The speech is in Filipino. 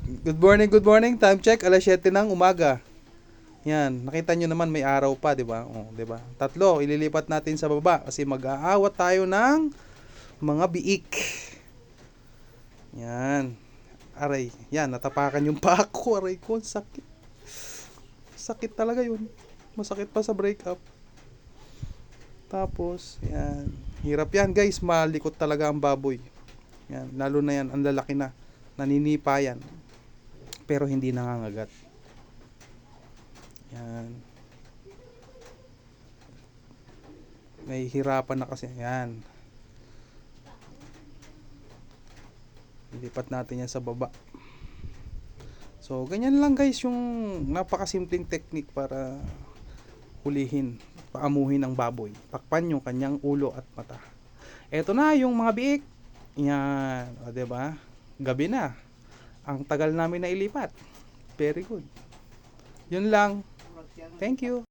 Good morning. Time check, alas 7 ng umaga. Yan, nakita nyo naman may araw pa, 'di ba? Oh, 'di ba? Tatlo, ililipat natin sa baba kasi mag-aawat tayo ng mga biik. Yan. Aray, yan, natapakan yung paa ko. Aray ko, sakit. Sakit talaga yun. Masakit pa sa breakup. Tapos, yan. Hirap yan, guys. Malikot talaga ang baboy. Yan, lalo na yan, ang lalaki na. Naninipa yan. Pero hindi nangangagat. Yan. May hirapan na kasi. Yan. Ilipat natin yan sa baba. So, ganyan lang guys yung napakasimpleng technique para hulihin, paamuhin ang baboy. Takpan yung kanyang ulo at mata. Eto na yung mga biik. Yan. O, diba? Gabi na. Ang tagal namin na ilipat. Very good. Yun lang. Thank you.